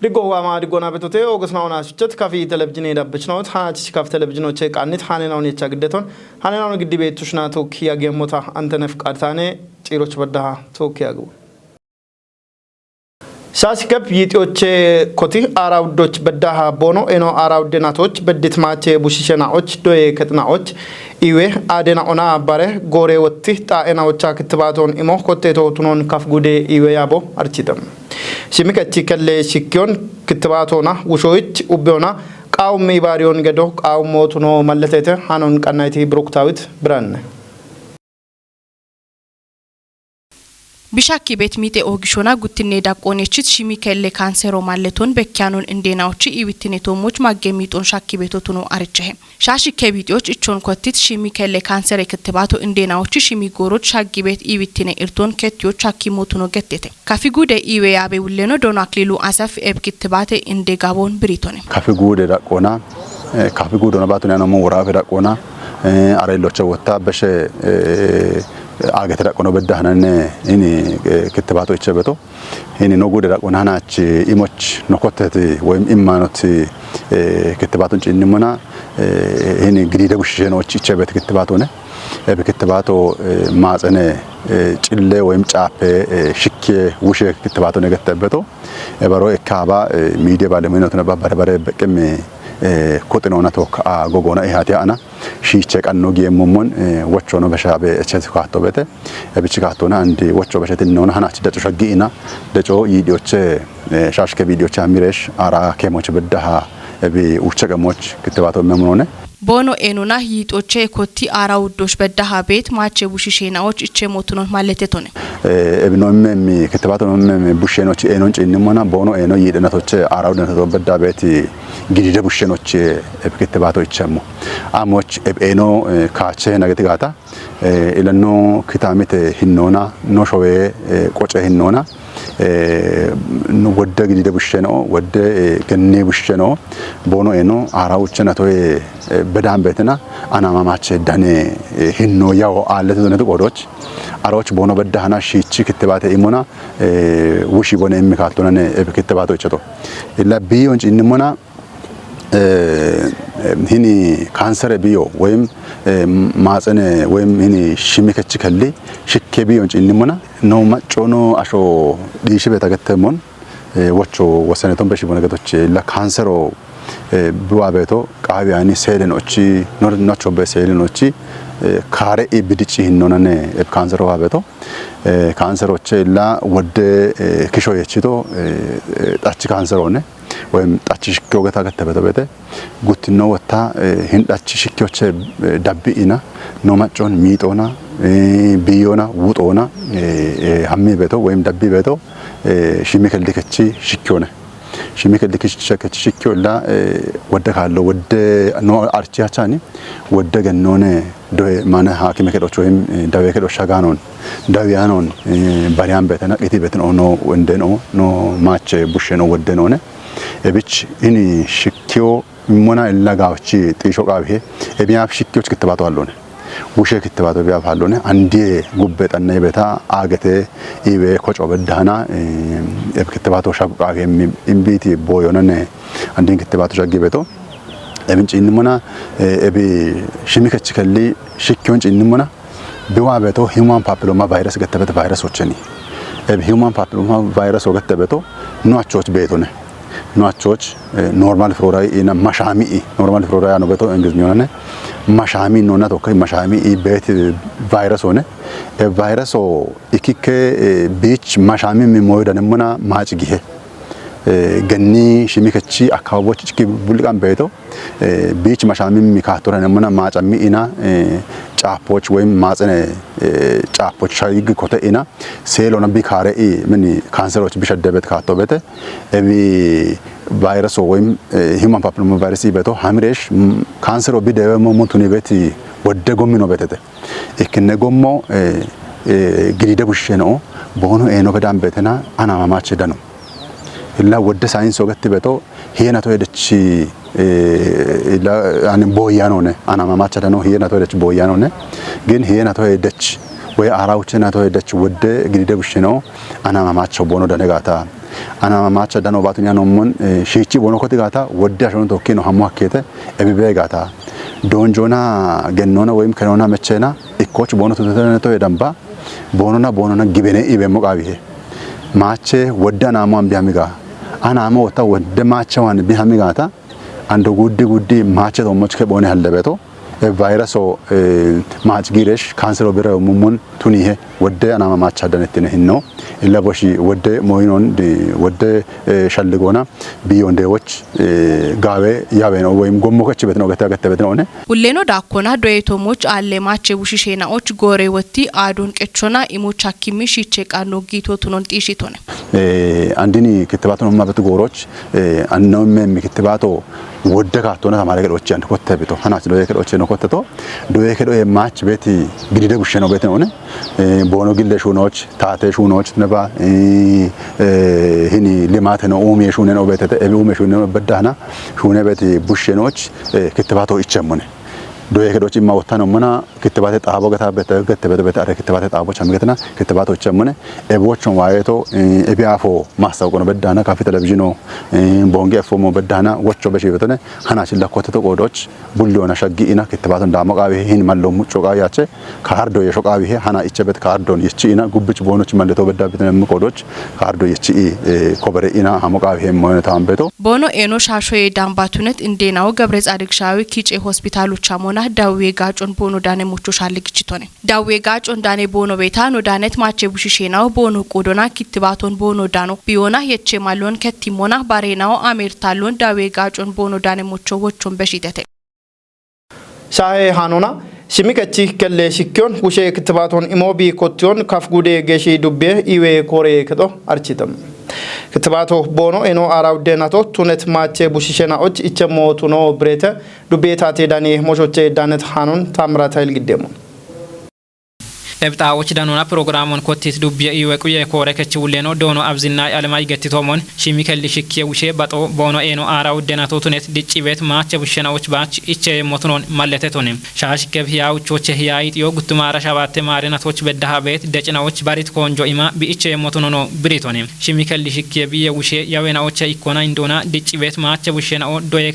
دقوا ما دقونا بتوتي وقصنا وناشجت كافي تلفزيوني دبشناوت هانش كاف تلفزيونو تشيك عنيت هانينا ونيتشا قدتون هانينا ونقدي بيتوشنا توكيا جيموتا أنت نفك أرثاني تيروش بدها توكيا جو شاشكب يتوچه كوتي آراودوچ بدها بونو إنو آراودناتوچ بدت ماچه بوشيشناوچ دوي كتناوچ إيوه آدنا أنا باره غوري وتي تا إنا وچا كتباتون إمو كوتي توتنون كافغودي إيوه يابو أرچيدم شميكتي كله شكيون كتباتونا وشويچ وبيونا قاوم ميباريون گدو قاوم موتنو ملتته هانون قنايتي بروكتاوت بران بشاكي بيت ميتي اوغشونا غوتني داقونيچت شيميكل كانسيرو مالتون بكيانون انديناوچ ايوتينيتو موچ ماگيميتون شاكي بيتوتونو ارچه شاشي كبيتيوچ اچون كوتيت شيميكل كانسير كتباتو انديناوچ شيمي غوروچ شاكي بيت ايوتيني ارتون كتيو شاكي موتونو گتته كافي غودي ايويا بيولنو دوناكليلو اسف اب كتباتي اندي غابون بريتوني كافي غودي داقونا كافي غودو نباتو نانو مورا داقونا اريلوچ وتا بش آگه ترا کنو بده هننه اینی کتباتو ایچبتو اینی نگوده را کنه هنچ ایموچ نکوته ویم ایمانوتی کتباتون چی نمونه اینی گریده بوشینو ایچبت کتباتونه به کتباتو مازنه چله ویم چاپه شکی وشه کتباتو نگتبتو برای کابا میده بالا مینوتونه بره بکمی كوتنونا توك غوغونا إهاتي أنا شيء أنو جيمومون واتشونو بشابه أشياء كاتو بته بيشكاتونا عندي واتشو بشتى نونا هنا أشياء تشجعينا دجو يديوتش شاش كفيديوتش أميرش أرا كموش بدها بيوتشك موش كتباتو ممنونة بونو إنونا يدوتش كوتي أرا ودوش بدها بيت ما تشوفيشينا أو تشي موتونو مالتتونه ابنو مي كتباتو مي بوشينوچ إنونچ إنمونا بونو إنو يدنا توچ أرا ودنا بدها بيت جديدة بوشينوچ كتباتو يتشمو أموچ إنو كاتشة نجتي غاتا إلانو كتامت هنونا نوشوي كوچ هنونا نو ودا جديدة بوشينو ودا كنني بوشينو بونو إنو أرا وچنا توي بدام بيتنا أنا ما ماتش داني هنو ياو آلته دونه تقولوش أروش بونو بدها هنا شيء كتباته إيمونا وشي بونه إمي كاتونا نه بكتباته يشتو إلا بيونج إنمونا هني كانسر بيو ويم مازنه ويم هني شيميكتش كلي شك بيونج إنمونا نو ما جونو أشو ديشي بتاعتهم واتشو وسنتهم بشي بونه كتوش إلا كانسرو بوابتو كابياني سيلينوچي نوچو بسيلينوچي كاره إبديچي هنونانه إب كانسرو وابتو كانسروچه إلا ود كيشو يچيتو تاچي كانسرونه ويم تاچي شكيو گتا گتبتو بيته گوتينو وتا هين تاچي شكيوچه دبينا نوماچون ميتونا بيونا ووتونا همي بيتو ويم دبي بيتو شيميكال ديكچي شكيونه شيميكال ديكچي شكيولا ود كالو ود نو ارچياچاني ود گنونه دو مانه حاكم كدوچ ويم داوي كدو شاغانون داويانون باريان بيتنا قيتي بيتن اونو وندنو نو ماتش بوشنو ودنونه ابيچ اني شكيو منا الا غاوچي تيشو قابه ابياب شكيوچ كتباتو አሉነ ውሸ ክትባቶ ቢያፍ አሉነ አንዴ ጉበጠና ይበታ አገተ ኢቤ ኮጮ በዳና ክትባቶ ሻቁቃፍ ኢምቢቲ ቦዮነነ አንዴን ክትባቶ ሻጊበቶ እብንጭ እንሙና እቢ ሽሚከች ከሊ ሽኪዮንጭ እንሙና ቢዋበቶ ሂውማን ፓፒሎማ ቫይረስ ገተበት ቫይረሶችኒ እብ ሂውማን ፓፒሎማ ቫይረስ ወገተበቶ ኗቾች ቤቶነ ኗቾች ኖርማል ፍሎራይ እና ማሻሚ ኖርማል ፍሎራይ ነው በቶ እንግሊዝ ሚሆነነ ማሻሚ ነውና ተከይ ማሻሚ ቤት ቫይረስ ሆነ ቫይረስ ኢኪከ ቢች ማሻሚ ሚሞይደንሙና ማጭጊሄ ገኒ ሽሚከቺ አካባቢዎች ጭቂ ቡልቃን በይቶ ቢች ማሻሚ ሚካቶረንሙና ማጫሚ ኢና ጫፖች ወይም ማጽነ ጫፖች ሻይግ ኮተኢና ሴሎና ቢካረኢ ምን ካንሰሮች ቢሸደበት ካቶበተ እቢ ቫይረስ ወይም ሂውማን ፓፒሎማ ቫይረስ ይበቶ ሃምሬሽ ካንሰሮ ቢደበሞ ሞቱኒ በት ወደ ጎሚኖ በተተ እክነ ጎሞ ግሪደ ቡሽ ነው በሆነ ኤኖ በዳም በተና አናማማች ደኑ إلا ود ساينس وقت بتو هي نتوه دتش إلا يعني بويانونه أنا ما ماتشانو هي نتوه دتش بويانونه جن هي نتوه دتش ويا أراوتش نتوه دتش ود جديد بشنو أنا ما ماتشو بونو دنيغاتا ana macha dano batunya nomon shichi bono koti gata wodda shon tokkino hamu hakete ebibe gata donjona gennona wayim kanona mechena ikkoch bono to edamba bonona gibene ibe moqabihe mache wodda namu ambiamiga ana ama wata wodda macha wan bihamigata ando guddi macha to mochke bone hallebeto virus o match giresh cancer obere mumun tunihe wode anama macha danetine hinno illa boshi wode moyinon di wode shalgona biyondeዎች ጋዌ ያበነው ወይም ጎሞከች በት ነው ገተበት ነው ነ ሁሌኖ ዳኮና ዶይቶሞች አለ ማቼ ውሽሼናዎች ጎሬ ወቲ አዶን ቀቾና ኢሞች አኪሚ ሺቼ ቃኖ ጊቶ ቱኖን ጢሽቶነ አንዲኒ ክትባቱን ማበት ጎሮች አንነውም ክትባቶ ወደካቶና ተማረገዶች አንድ ኮተብቶ ሀናስ ዶየከዶች ነው ኮተቶ ዶየከዶ የማች ቤት ግዲደ ጉሽ ነው ቤት ነው ነ ቦኖ ግለሹኖች ታቴሹኖች ነባ ህኒ ሊማት ነው ኡሜሹ ነው ቤት ኡሜሹ ነው በዳና ሹነ ቤት ቡሽኖች ክትባቶ ይቸሙነ ዶየከዶች ማውታ ነው መና ክትባተ ጣቦ ገተበት አረ ክትባተ ጣቦች አምገተና ክትባቶች ቸሙነ ኤቦቹን ዋየቶ ኤቢአፎ ማሳውቆ ነው በዳና ካፌ ቴሌቪዥን ነው ቦንጌ ፎሞ በዳና ወቾ በሽበተነ ሀናችን ለኮተቶ ቆዶች ቡልዮና ሸጊኢና ክትባቱ እንዳሞቃቢ ይሄን ማለው ሙጮ ቃያቸ ካርዶ የሾቃቢ ይሄ ሀና ይቸበት ካርዶን ይቺና ጉብጭ ቦኖች ማለቶ በዳብተነ ቆዶች ካርዶ ይቺ ኮበሬኢና አሞቃቢ ይሄ ሞነታ አንበቶ ቦኖ ኤኖ ሻሾ የዳምባቱነት እንዴናው ገብረ ጻድቅ ሻዊ ኪጬ ሆስፒታሎች አሞና ዳዌ ጋጮን ቦኖ ዳኔ ሞቾ ሻልግጭቶነ ዳዌ ጋጮን ዳኔ ቦኖ ቤታ ኖ ዳነት ማቼ ቡሽሼናው ቦኖ ቆዶና ክትባቶን ቦኖ ዳኖ ቢዮና የቼ ማሎን ከቲሞና ባሬናው አሜርታሎን ዳዌ ጋጮን ቦኖ ዳኔ ሞቾ ወቾን በሽተተ ሻሄ ሃኖና ሽሚከቺ ከለ ሽኪዮን ውሼ ክትባቶን ኢሞቢ ኮቲዮን ካፍጉዴ ገሺ ዱቤ ኢዌ ኮሬ ከቶ አርቺተም ክትባቶ ቦኖ ኤኖ አራውዴናቶ ቱነት ማቼ ቡሽሼናዎች ኢቸሞቱ ነው ብሬተ ዱቤታቴ ዳኔ ሞሾቼ ዳነት ሃኖን ታምራት ኃይል ግዴሞ ebtaawch danona programon kotis dubye iweku ye kore kechuleno dono abzinna almay getitomon shimikel shikye wushe bato bono eno araw denato tunet dicibet maache bushenawch baach iche motonon malletetone shash kebhiyaw choche hiyait yo gutumara shabate marenatoch beddaha bet decinawch barit konjo ima bi iche motonono britone shimikel shikye biye wushe yawenawche ikona indona dicibet maache bushenao doye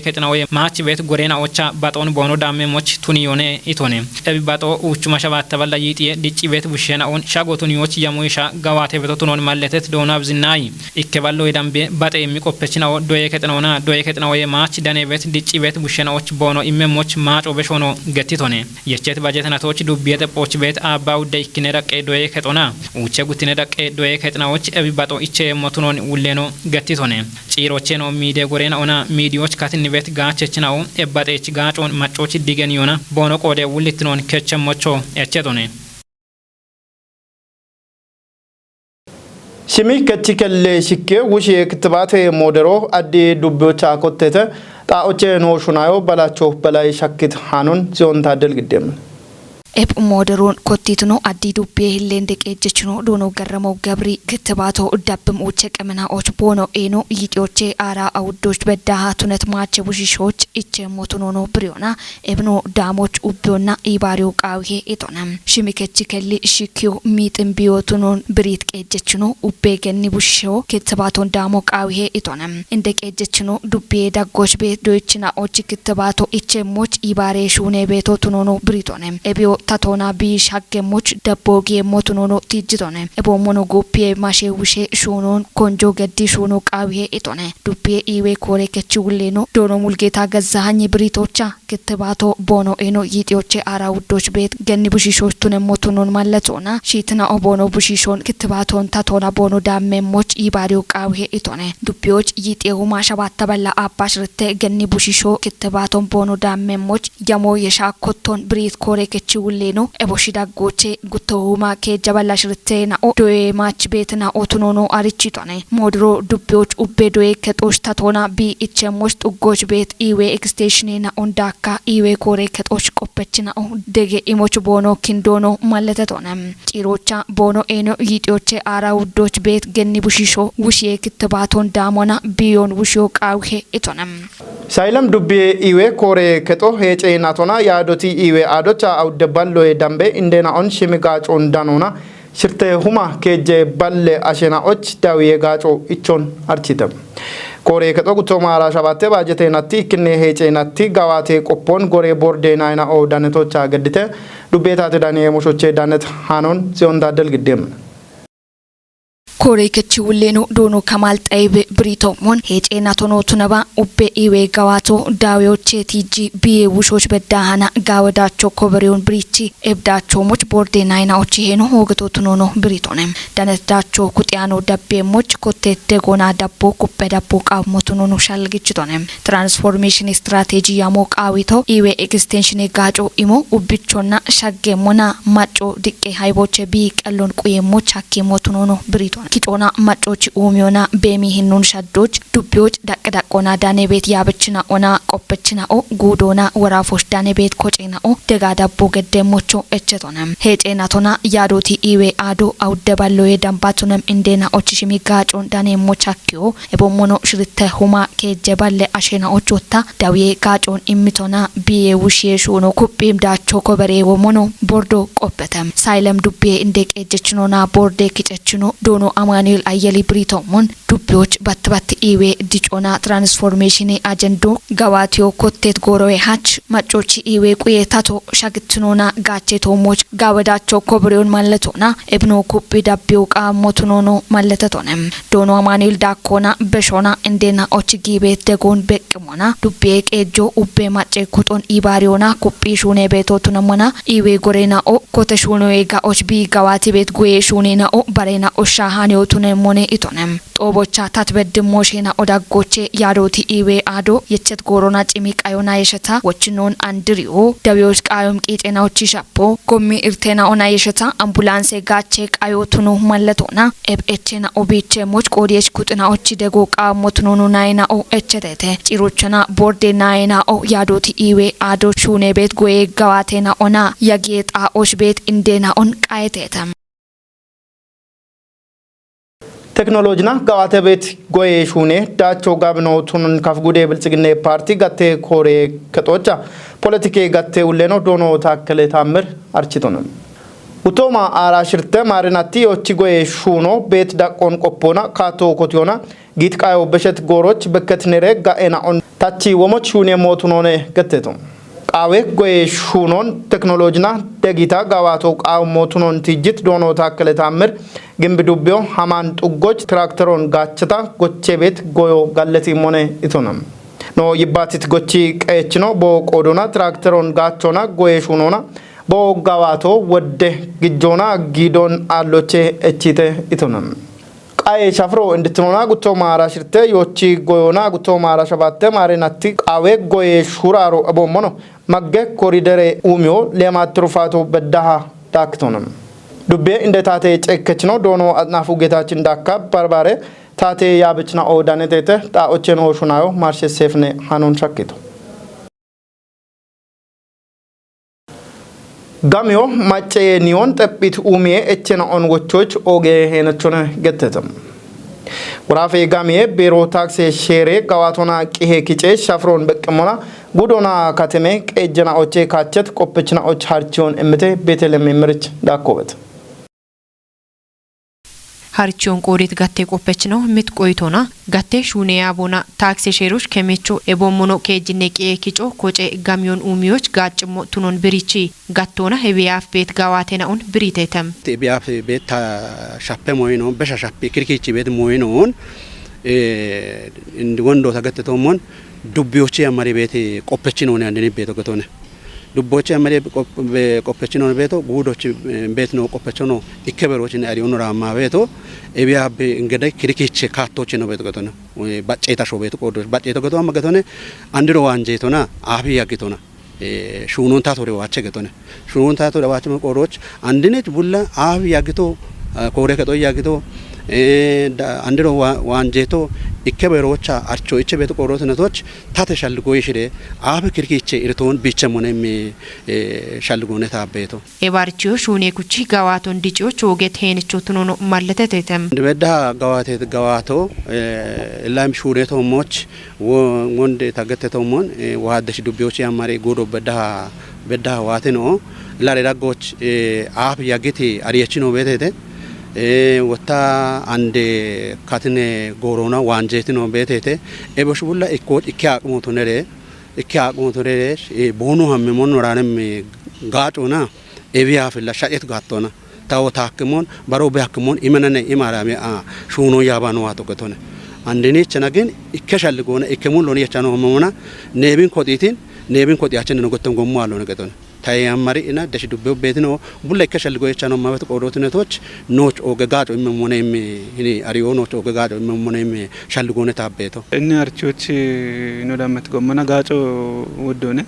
ketnawe maache bet gorena ocha baton bono damme moch tuniyone itone ebi bato uchuma shabate balla yitiye dicibet bushenaon shagotuniyoch yamoisha gawate betotunon malletet donab zinai ikkeballo idambe bate mikopechinaw doye ketnawe maach danebet dicibet bushenaoch bono immemoch maacho beshono gettitone yechet bajetnatoch dubbiyete pochbet abaw deikine raqe doye ketona uche gutine raqe doye ketnaoch ebibato iche motunon ulleno gettitone cirocheno mide gorena ona midioch katinibet gaachechinaw ebbatech gaachon machoch digeniona bono qode wullitnon kechemocho echetone ሽሚከቺ ከለ ሽኬ ውሼ ክትባቴ ሞደሮ አዲ ዱቤዎች አኮተተ ጣኦቼ ኖሹናዮ በላቸው በላይ ሸክት ሃኖን ዚዮን ታደል ግደም ኤፕ ሞደሮን ኮቲትኖ አዲ ዱቤ ሂሌንደ ቀጀችኖ ዶኖ ገረመው ገብሪ ክትባቶ ዳብም ኦቼ ቀመናዎች ቦኖ ኤኖ ይጢዮቼ አራ አውዶች በዳሃ ቱነት ማቼ ቡሽሾች ኢቼ ሞቱኖ ብሪዮና ኤብኖ ዳሞች ኡቢዮና ኢባሪዮ ቃውሄ ኢቶናም ሽሚከቺ ከሊ ሽኪዮ ሚጥን ቢዮቱኖን ብሪት ቀጀችኖ ኡቤ ገኒ ቡሽሾ ክትባቶን ዳሞ ቃውሄ ኢቶናም እንደ ቀጀችኖ ዱቤ ዳጎች ቤት ዶይችና ኦቺ ክትባቶ ኢቼ ሞች ኢባሬ ሹኔ ቤቶ ቱኖኖ ብሪቶናም ኤቢዮ ታቶና ቢሻገሞች ደቦጌ ሞቱኖኖ ቲጅቶነ ኤቦ ሞኖጎፒ ማሼ ውሼ ሹኖን ኮንጆ ገዲ ሹኖ ቃውሄ ኢቶነ ዱቤ ኢዌ ኮሬ ከቺውሌኖ ዶኖ ሙልጌታ ገዛሃኝ ብሪቶቻ ክትባቶ ቦኖ ኤኖ ይጢዮቼ አራውዶች ቤት ገኒ ቡሽሾች ቱነ ሞቱኖን ማለቶና ሺትና ኦቦኖ ቡሽሾን ክትባቶን ታቶና ቦኖ ዳሜሞች ኢባሪዮ ቃውሄ ኢቶነ ዱቤዎች ይጤው ማሻባታ በላ አባሽ ረተ ገኒ ቡሽሾ ክትባቶን ቦኖ ዳሜሞች ያሞ የሻኮቶን ብሪት ኮሬ ከቺውሌኖ ኤቦሺዳ ጎቼ ጉቶውማ ከጀባላሽ ረተና ዶዬ ማች ቤትና ኦቱኖኖ አሪቺቶነ ሞድሮ ዱቤዎች ኡቤ ዶዬ ከጦሽ ታቶና ቢ ኢቸሞች ጥጎች ቤት ኢዌ ኤክስቴንሽንና ኦንዳካ ኢዌ ኮሬ ከጦሽ ቆፐችና ደጌ ኢሞች ቦኖ ኪንዶኖ ማለተቶነ ጪሮቻ ቦኖ ኤኖ ይጢዮቼ አራውዶች ቤት ገኒ ቡሽሾ ውሼ ክትባቶን ዳሞና ቢዮን ውሽዮ ቃውሄ ኢቶነም ሳይለም ዱቤ ኢዌ ኮሬ ከጦ ሄጬናቶና ያዶቲ ኢዌ አዶቻ አውደባሎ ዳምቤ እንደና ኦን ሽሚጋጮን ዳኖና shirte huma keje balle ashenaoch dawiye gaco ichon architam kore kato gutoma ara shabate bajete natti kinne heche natti gawate qoppon gore borde naina o danetocha gadite dubeta tedane moshoche danet hanon zion dadel gidem Kore kechi wuleno dono kamal taibe brito mon heche natono tunaba ubbe iwe gawato dawiyoche tiji biye wushoch bedahana gawadacho kobereon brichi ebdacho moch borde naina ochi heno hogato tunono britonem danet dacho kutiano dabbe moch kote degona dabbo kuppe dabbo qawmo tunono shalgichitonem transformation strategy yamok awito iwe extension gacho imo ubbichonna shagge mona macho dikke hayboche bi qallon quye moch hakimo tunono brito Kitona machochi umiona bemi hinnun shaddoch dubbiyoch daqdaqona dane bet yabachina ona qoppechina o gudona warafosh dane bet kochina o dega dabbo geddemocho echetonam hechena tona yadoti iwe ado awdeballo yedambatunam indena ochishimi gachon dane mochakyo ebomono shritte huma kejeballe ashena ochota dawiye gachon immitona biye wushiye shuno kubbim dacho kobere womono bordo qoppetam silem dubbiye indek ejechinona borde kichechino dono Manuel Ayeli Brito mon dubbiyoch batbat iwe dichona transformation agendo gawatio kottet gorowe hach machochi iwe quyetato shagitnona gacheto moch gawadacho kobreon malletona ebno kuppi dabbiyo qammotunono malletatonem dono Manuel dakona beshona indena ochgibe degon beqmona dubbiye qejo ubbe mache kuton ibariona kuppi shune betotunamona iwe gorena o koteshuno ega ochbi gawati bet guye shunena o barena o shahani tunemone itonem tobocha tatbeddmoshena odagoche yadoti iwe ado yechet gorona cimiqayona yeshata wochinon andrio dawiyosh qayom qicena ochishapo gommi irtena ona yeshata ambulance gache qayotunu malletona ebechena obiche moch qodiyesh kutna ochidego qamotunu naina o echetete cirochana borde naina o yadoti iwe ado shune bet goye gawatena ona yagieta oshbet indena on qayetetam ቴክኖሎጂና ጋዋተ ቤት ጎዬ ሹኔ ዳቾ ጋብኖ ቱንን ካፍጉዴ ብልጽግና ፓርቲ ጋቴ ኮሬ ከጦቻ ፖለቲኬ ጋቴ ውሌኖ ዶኖ ታከለ ታምር አርቺቶንም ኡቶማ አራሽርተ ማሪናቲ ኦቺ ጎዬ ሹኖ ቤት ዳቆን ቆፖና ካቶ ኮቲዮና ጊትቃዮ በሸት ጎሮች በከትነረ ጋኤና ኦን ታቺ ወሞች ሹኔ ሞቱኖኔ ገተቶም ቃዌ ጎዬ ሹኖን ቴክኖሎጂና ደጊታ ጋዋቶ ቃው ሞቱኖን ትጅት ዶኖ ታከለ ታምር ግምብዱቢዮ ሃማን ጡጎች ትራክተሮን ጋቸታ ጎቼ ቤት ጎዮ ጋለቲ ሞኔ ኢቶናም ኖ ይባቲት ጎቺ ቀየችኖ ቦቆዶና ትራክተሮን ጋቾና ጎዬ ሹኖና ቦጋዋቶ ወደ ግጆና ጊዶን አሎቼ እቺቴ ኢቶናም ቃዬ ሻፍሮ እንድትኖና ጉቶ ማራሽርተ ዮቺ ጎዮና ጉቶ ማራሻባተ ማሬናቲ ቃዌ ጎዬ ሹራሮ አቦሞኖ መገ ኮሪደሬ ኡሚዮ ለማትሩፋቶ በዳሃ ዳክቶንም ዱቤ እንደ ታቴ ጨከችኖ ዶኖ አጥናፉ ጌታችን ዳካ ባርባሬ ታቴ ያብችና ኦዳኔቴተ ጣኦቼን ሆሹናዮ ማርሽ ሴፍኔ ሃኖን ሻኬቶ ጋሚዮ ማጨ ኒዮን ጠጲት ኡሚዬ እቸና ኦን ወቾች ኦጌ ሄነቾነ ገተተም ወራፌ ጋሚዬ ቤሮ ታክሲ ሼሬ ጋዋቶና ቂሄ ኪጬ ሻፍሮን በቅሞና ጉዶና ካተሜ ቀጀና ኦቼ ካቸት ቆፕችና ኦች ሃርቺዮን እምቴ ቤተለም ምርች ዳኮበት harchion qorit gatte qoppechno mit qoytona gatte shune abona taxi sherush kemecho ebomono kejine kicho koce gamyon umioch gachmo tunon birichi gattona hebiaf bet gawatena on biritetem hebiaf bet shappe moyno besha shappe kirkichi bet moyno in wondo tagatetomon dubbiochi amari bet qoppechno ne andeni bet gotone dubbochi amari qoppechno beto gudochi betno qoppechno ikkeberochi ne ari onora ma beto ebiab ingede kirkiche kattochi no beto gotone bacceta sho beto qodo bacceta goto am gotone andiro wanjetona afi yagitona shunon tatore wache gotone shunon tatore wache qodoch andinech bulla afi yagito kore keto yagito andiro wanjeto ikkeberocha archo iche beto qodos natoch tate shalgo yishire afi kirkiche irton bichemone mi shalgone tabeto ebarcho shune kuchi gawaton dicho choget henicho tunono malletetem debeda gawate gawato lam shure to moch wonde tageteto mon wadesh dubiochi amare godo beda wateno lare dagoch afi yagiti ariyechino betete ወታ አንዴ ካትኔ ጎሮና ዋንጀት ነው ቤቴቴ ኤበሽ ቡላ ኢኮት ኢኪያቅሞቱ ነሬ ኢኪያቅሞቱ ነሬ ቦኑ ሀምሞን ወራንም ጋጮና ኤቢያ ፍላ ሻጨት ጋቶና ታው ታክሞን ባሮ ቢያክሞን ኢመነነ ኢማራሚ ሹኖ ያባኑ ዋቶ ገቶነ አንደኔ ቸናገን ኢከሻልጎና ኢከሙን ሎኒ ያቻኖ ሆሞና ኔቢን ኮቲያችን ነው ገተም ጎሙ አለው ነገቶነ ታያማሪ እና ደሽ ዱቤው ቤት ነው ቡላ ኢከሻልጎ ያቻኖ ማበት ቆዶትነቶች ኖች ኦገጋጮ ኢመሞነም እኔ አሪዮ ኖች ኦገጋጮ ኢመሞነም ሻልጎነ ታቤቶ እነ አርቾች ነው ዳመት ጎመና ጋጮ ወዶነ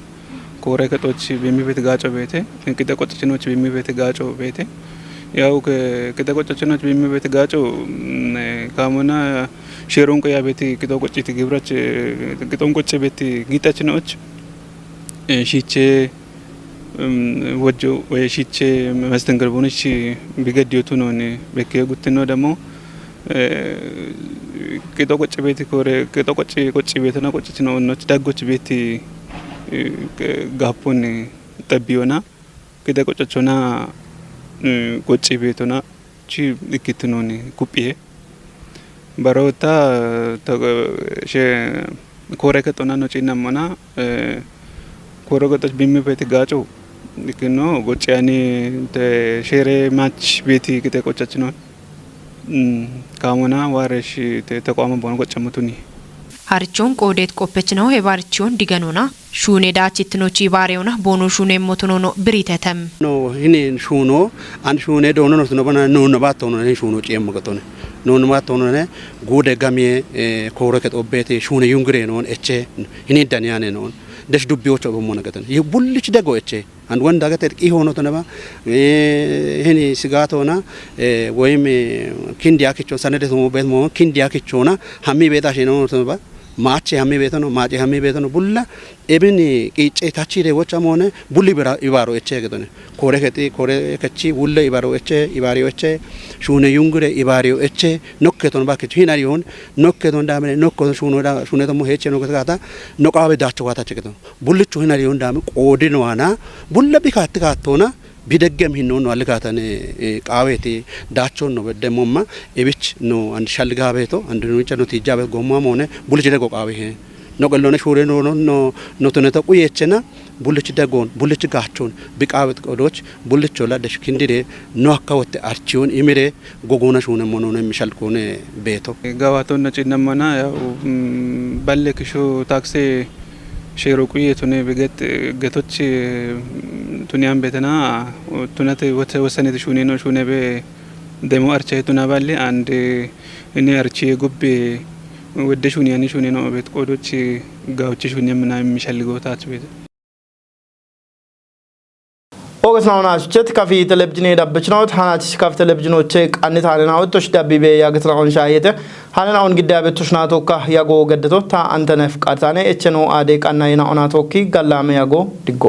ኮረ ከጦች በሚቤት ጋጮ ቤቴ እንቅደ ቆጥችኖች በሚቤት ጋጮ ቤቴ ያው ከቅደ ቆጥችኖች በሚቤት ጋጮ ካሞና ሼሮን ቆያ ቤት ቅደ ቆጭት ግብራች ቅጦን ቆጭ ቤት ጊጣችኖች ሺቼ ወጆ ወይ ሺቼ መስተንገር ቦነች ቢገዲዮቱ ነው በከ ጉትኖ ደግሞ ቅደ ቆጭ ቤት ኮረ ቅደ ቆጭ ቤትና ቆጭት ነው እነች ዳጎች ቤት ጋፖን ጠቢዮና ቅደ ቆጭቾና ቆጭ ቤቶና ቺ ልክትኖኒ ኩጲዬ ባሮታ ሸ ኮረከቶና ነው ጪናሞና ኮረከቶች ቢሚበት ጋጮ ልክኖ ጎጫኒ ሸሬ ማች ቤቲ ቅደ ቆጨችኖ ካሞና ዋረሽ ተቋም ቦን ቆጨሙቱኒ harchoon qoodeet qophechinoo hebaarichoon diganoona shuune daachitinochi baareewna boonu shuune motonono biritetem no hini shuuno an shuune doono no bana no no baatono ne shuuno ciemmo gatone no no baatono ne gude gamie kooreket obbeete shuune yungre non eche hini daniane non desh dubbiocho bomo gatone ye bullich dego eche and wanda gater ki hono to neba hini sigatona woyim kindiya kicho sanede mo bet mo kindiya kichona hammi beta shino to neba ማቼ ሀሜ ቤተኖ ቡላ ኤብኒ ቂጬ ታቺሬ ወጫሞነ ቡሊ ብራ ይባሮ እቼ ገዶነ ኮሬ ከቺ ውለ ይባሮ እቼ ይባሪዮ እቼ ሹነ ዩንግሬ ይባሪዮ እቼ ኖከቶን ባከቺ ሂናሪዮን ኖከቶን ዳመ ኖኮ ሹነ ደሞ ሄቼ ነው ከተካታ ኖቃበ ዳቸው ዋታ ቸገቶ ቡልቹ ሂናሪዮን ዳመ ቆዲኖዋና ቡላ ቢካት ካቶና ቢደገም ሂኖ ነው አልካታነ ቃዌቴ ዳቾን ነው በደሞማ እብች ነው አንድ ሻልጋ ቤቶ አንድ ነው ጨኖ ትጃበ ጎማም ሆነ ቡልጭ ደጎ ቃዌ ነው ገሎነ ሹሬ ነው ተነተ ቁየቸና ቡልጭ ደጎን ቡልጭ ጋቾን ቢቃበት ቆዶች ቡልጭ ወላ ደሽ ክንዲሬ ነው አካወተ አርቺውን ኢሚሬ ጎጎና ሹነ ሞኖ ነው የሚሻልኮነ ቤቶ ጋዋቶን ነጭነመና ያው ባለክሾ ታክሲ ሼሮ ቁየቱነ በገት ገቶች ቱኒያን ቤተና ቱነተ ወሰኔት ሹኔ ነው ሹኔ በ ደሞ አርቼ ቱና ባለ አንድ እኔ አርቼ ጉብ ወደ ሹኔ ነው ቤት ቆዶች ጋውች ሹኔ ምና የሚሸልገው ታች ቤት ኦገስናውና አስቸት ካፊ ቴሌቪዥን ዳብችናው ታናች ካፍ ቴሌቪዥኖች ቃንት አለናው ቶሽ ዳቢቤ ያገትራውን ሻየተ ሃለናውን ግዳቤቶሽ ናቶካ ያጎ ገደቶ ታ አንተነፍ ቃርታኔ እቸኖ አዴ ቃና ይናኦና ቶኪ ጋላሜ ያጎ ድጎ